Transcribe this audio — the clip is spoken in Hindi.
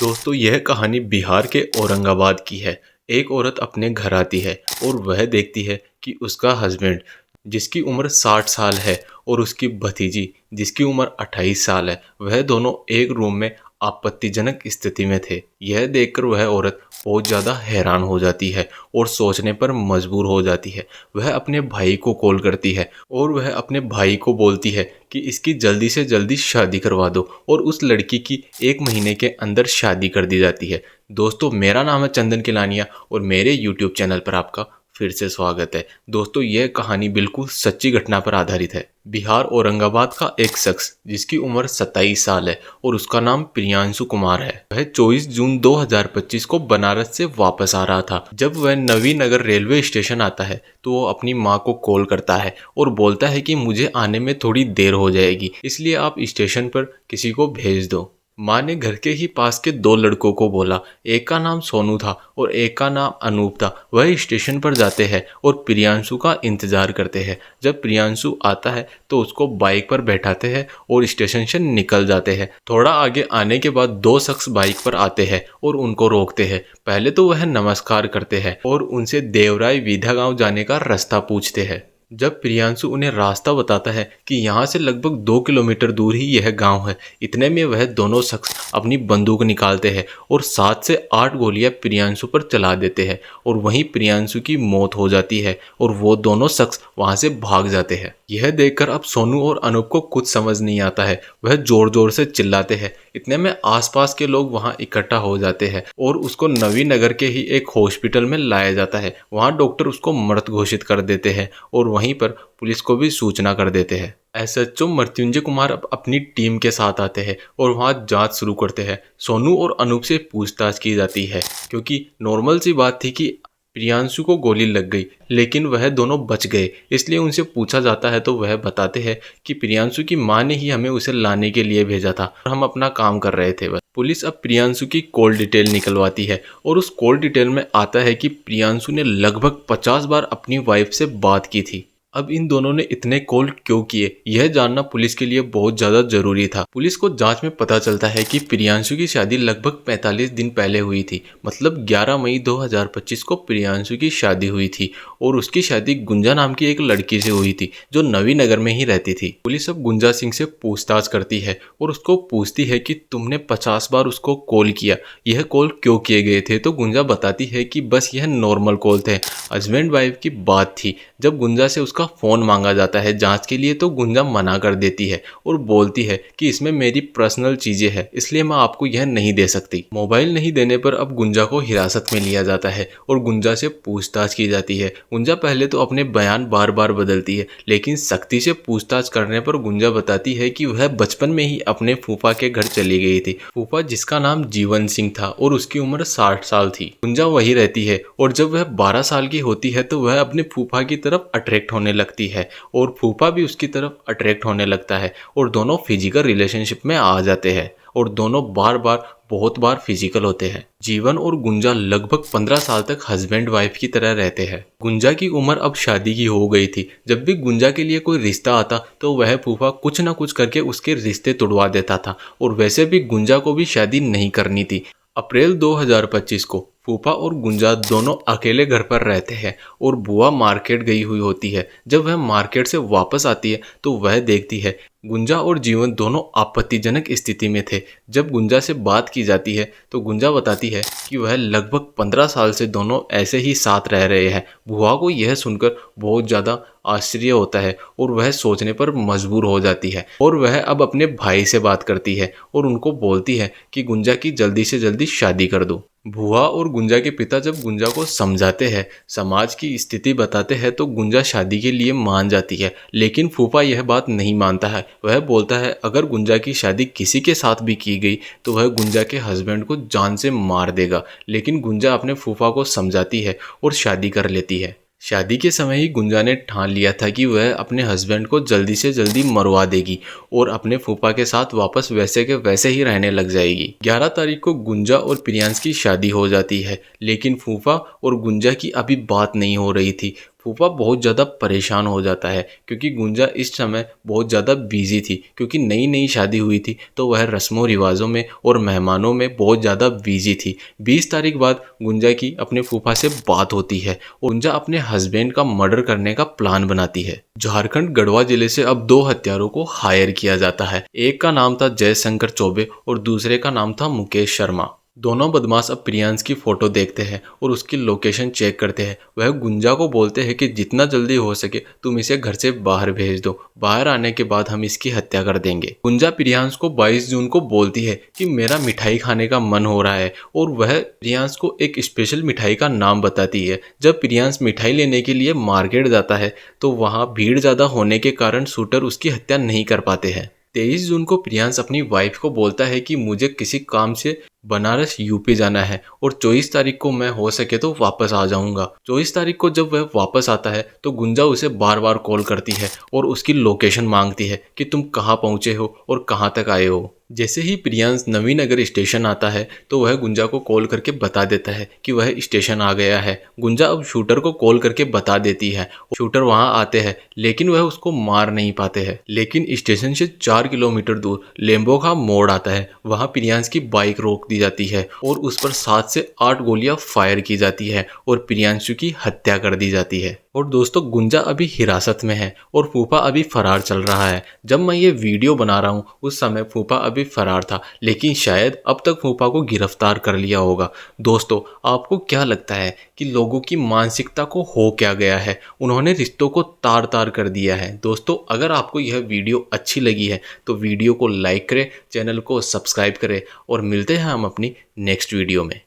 दोस्तों यह कहानी बिहार के औरंगाबाद की है। एक औरत अपने घर आती है और वह देखती है कि उसका हस्बैंड जिसकी उम्र 60 साल है और उसकी भतीजी जिसकी उम्र 28 साल है, वह दोनों एक रूम में आपत्तिजनक स्थिति में थे। यह देखकर वह औरत बहुत ज़्यादा हैरान हो जाती है और सोचने पर मजबूर हो जाती है। वह अपने भाई को कॉल करती है और वह अपने भाई को बोलती है कि इसकी जल्दी से जल्दी शादी करवा दो और उस लड़की की 1 महीने के अंदर शादी कर दी जाती है। दोस्तों मेरा नाम है चंदन किलानिया और मेरे यूट्यूब चैनल पर आपका फिर से स्वागत है। दोस्तों यह कहानी बिल्कुल सच्ची घटना पर आधारित है। बिहार औरंगाबाद का एक शख्स जिसकी उम्र 27 साल है और उसका नाम प्रियांशु कुमार है, वह 24 जून 2025 को बनारस से वापस आ रहा था। जब वह नवीनगर रेलवे स्टेशन आता है तो वो अपनी माँ को कॉल करता है और बोलता है कि मुझे आने में थोड़ी देर हो जाएगी, इसलिए आप स्टेशन पर किसी को भेज दो। माँ ने घर के ही पास के 2 लड़कों को बोला, एक का नाम सोनू था और एक का नाम अनूप था। वह स्टेशन पर जाते हैं और प्रियांशु का इंतजार करते हैं। जब प्रियांशु आता है तो उसको बाइक पर बैठाते हैं और स्टेशन से निकल जाते हैं। थोड़ा आगे आने के बाद 2 शख्स बाइक पर आते हैं और उनको रोकते हैं। पहले तो वह नमस्कार करते हैं और उनसे देवराय विधा गांव जाने का रास्ता पूछते हैं। जब प्रियांशु उन्हें रास्ता बताता है कि यहाँ से लगभग 2 किलोमीटर दूर ही यह गांव है, इतने में वह दोनों शख्स अपनी बंदूक निकालते हैं और 7 से 8 गोलियां प्रियांशु पर चला देते हैं और वहीं प्रियांशु की मौत हो जाती है और वो दोनों शख्स वहां से भाग जाते हैं। यह देखकर अब सोनू और अनूप को कुछ समझ नहीं आता है। वह जोर जोर से चिल्लाते हैं। इतने में आसपास के लोग वहां इकट्ठा हो जाते हैं और उसको नवीनगर के ही एक हॉस्पिटल में लाया जाता है। वहां डॉक्टर उसको मृत घोषित कर देते हैं और वहीं पर पुलिस को भी सूचना कर देते हैं। एसएचओ मृत्युंजय कुमार अब अपनी टीम के साथ आते हैं और वहां जांच शुरू करते हैं। सोनू और अनूप से पूछताछ की जाती है क्योंकि नॉर्मल सी बात थी कि प्रियांशु को गोली लग गई लेकिन वह दोनों बच गए, इसलिए उनसे पूछा जाता है तो वह बताते हैं कि प्रियांशु की मां ने ही हमें उसे लाने के लिए भेजा था और हम अपना काम कर रहे थे। बस पुलिस अब प्रियांशु की कॉल डिटेल निकलवाती है और उस कॉल डिटेल में आता है कि प्रियांशु ने लगभग 50 बार अपनी वाइफ से बात की थी। अब इन दोनों ने इतने कॉल क्यों किए, यह जानना पुलिस के लिए बहुत ज्यादा जरूरी था। पुलिस को जांच में पता चलता है कि प्रियांशु की शादी लगभग 45 दिन पहले हुई थी, मतलब 11 मई 2025 को प्रियांशु की शादी हुई थी और उसकी शादी गुंजा नाम की एक लड़की से हुई थी जो नवीनगर में ही रहती थी। पुलिस अब गुंजा सिंह से पूछताछ करती है और उसको पूछती है कि तुमने 50 बार उसको कॉल किया, यह कॉल क्यों किए गए थे? तो गुंजा बताती है कि बस यह नॉर्मल कॉल थे, हस्बैंड वाइफ की बात थी। जब गुंजा से उसका फोन मांगा जाता है जांच के लिए तो गुंजा मना कर देती है और बोलती है कि इसमें मेरी पर्सनल चीजें हैं, इसलिए मैं आपको यह नहीं दे सकती। मोबाइल नहीं देने पर अब गुंजा को हिरासत में लिया जाता है और गुंजा से पूछताछ की जाती है। गुंजा पहले तो अपने बयान बार बार बदलती है, लेकिन सख्ती से पूछताछ करने पर गुंजा बताती है कि वह बचपन में ही अपने फूफा के घर चली गई थी। फूफा जिसका नाम जीवन सिंह था और उसकी उम्र 60 साल थी। गुंजा वही रहती है और जब वह 12 साल की होती है तो वह अपने फूफा की तरफ अट्रैक्ट होने लगती है और फूफा भी उसकी तरफ अट्रैक्ट होने लगता है और दोनों फिजिकल रिलेशनशिप में आ जाते हैं और दोनों बहुत बार फिजिकल होते हैं। जीवन और गुंजा लगभग 15 साल तक हस्बैंड वाइफ की तरह रहते हैं। गुंजा की उम्र अब शादी की हो गई थी। जब भी गुंजा के लिए कोई रिश्ता आता तो वह फूफा कुछ न कुछ करके उसके रिश्ते तोड़वा देता था और वैसे भी गुंजा को भी शादी नहीं करनी थी। अप्रैल 2025 को फूफा और गुंजा दोनों अकेले घर पर रहते हैं और बुआ मार्केट गई हुई होती है। जब वह मार्केट से वापस आती है तो वह देखती है गुंजा और जीवन दोनों आपत्तिजनक स्थिति में थे। जब गुंजा से बात की जाती है तो गुंजा बताती है कि वह लगभग 15 साल से दोनों ऐसे ही साथ रह रहे हैं। बुआ को यह सुनकर बहुत ज़्यादा आश्चर्य होता है और वह सोचने पर मजबूर हो जाती है और वह अब अपने भाई से बात करती है और उनको बोलती है कि गुंजा की जल्दी से जल्दी शादी कर दो। बुआ और गुंजा के पिता जब गुंजा को समझाते हैं, समाज की स्थिति बताते हैं तो गुंजा शादी के लिए मान जाती है, लेकिन फूफा यह बात नहीं मानता है। वह बोलता है अगर गुंजा की शादी किसी के साथ भी की गई तो वह गुंजा के हस्बैंड को जान से मार देगा। लेकिन गुंजा अपने फूफा को समझाती है और शादी कर लेती है। शादी के समय ही गुंजा ने ठान लिया था कि वह अपने हस्बैंड को जल्दी से जल्दी मरवा देगी और अपने फूफा के साथ वापस वैसे के वैसे ही रहने लग जाएगी। 11 तारीख को गुंजा और प्रियांश की शादी हो जाती है, लेकिन फूफा और गुंजा की अभी बात नहीं हो रही थी। फूफा बहुत ज़्यादा परेशान हो जाता है क्योंकि गुंजा इस समय बहुत ज़्यादा बिजी थी, क्योंकि नई नई शादी हुई थी तो वह रस्मों रिवाजों में और मेहमानों में बहुत ज़्यादा बिजी थी। 20 तारीख बाद गुंजा की अपने फूफा से बात होती है और गुंजा अपने हस्बैंड का मर्डर करने का प्लान बनाती है। झारखंड गढ़वा जिले से अब 2 हत्यारों को हायर किया जाता है। एक का नाम था जयशंकर चौबे और दूसरे का नाम था मुकेश शर्मा। दोनों बदमाश अब प्रियांश की फोटो देखते हैं और उसकी लोकेशन चेक करते हैं। वह गुंजा को बोलते हैं कि जितना जल्दी हो सके तुम इसे घर से बाहर भेज दो, बाहर आने के बाद हम इसकी हत्या कर देंगे। गुंजा प्रियांश को 22 जून को बोलती है कि मेरा मिठाई खाने का मन हो रहा है और वह प्रियांश को एक स्पेशल मिठाई का नाम बताती है। जब प्रियांश मिठाई लेने के लिए मार्केट जाता है तो वहाँ भीड़ ज़्यादा होने के कारण शूटर उसकी हत्या नहीं कर पाते हैं। 23 जून को प्रियांश अपनी वाइफ को बोलता है कि मुझे किसी काम से बनारस यूपी जाना है और 24 तारीख को मैं हो सके तो वापस आ जाऊंगा। 24 तारीख को जब वह वापस आता है तो गुंजा उसे बार बार कॉल करती है और उसकी लोकेशन मांगती है कि तुम कहाँ पहुँचे हो और कहाँ तक आए हो। जैसे ही प्रियांश नवीनगर स्टेशन आता है तो वह गुंजा को कॉल करके बता देता है कि वह स्टेशन आ गया है। गुंजा अब शूटर को कॉल करके बता देती है। शूटर वहां आते हैं लेकिन वह उसको मार नहीं पाते हैं। लेकिन स्टेशन से 4 किलोमीटर दूर लेम्बो का मोड़ आता है। वहां प्रियांश की बाइक रोक दी जाती है और उस पर 7 से 8 गोलियां फायर की जाती है और प्रियांशु की हत्या कर दी जाती है। और दोस्तों गुंजा अभी हिरासत में है और फूफा अभी फरार चल रहा है। जब मैं ये वीडियो बना रहा हूँ उस समय फूफा अभी फरार था, लेकिन शायद अब तक फूफा को गिरफ्तार कर लिया होगा। दोस्तों आपको क्या लगता है कि लोगों की मानसिकता को हो क्या गया है? उन्होंने रिश्तों को तार तार कर दिया है। दोस्तों अगर आपको यह वीडियो अच्छी लगी है तो वीडियो को लाइक करें, चैनल को सब्सक्राइब करें और मिलते हैं हम अपनी नेक्स्ट वीडियो में।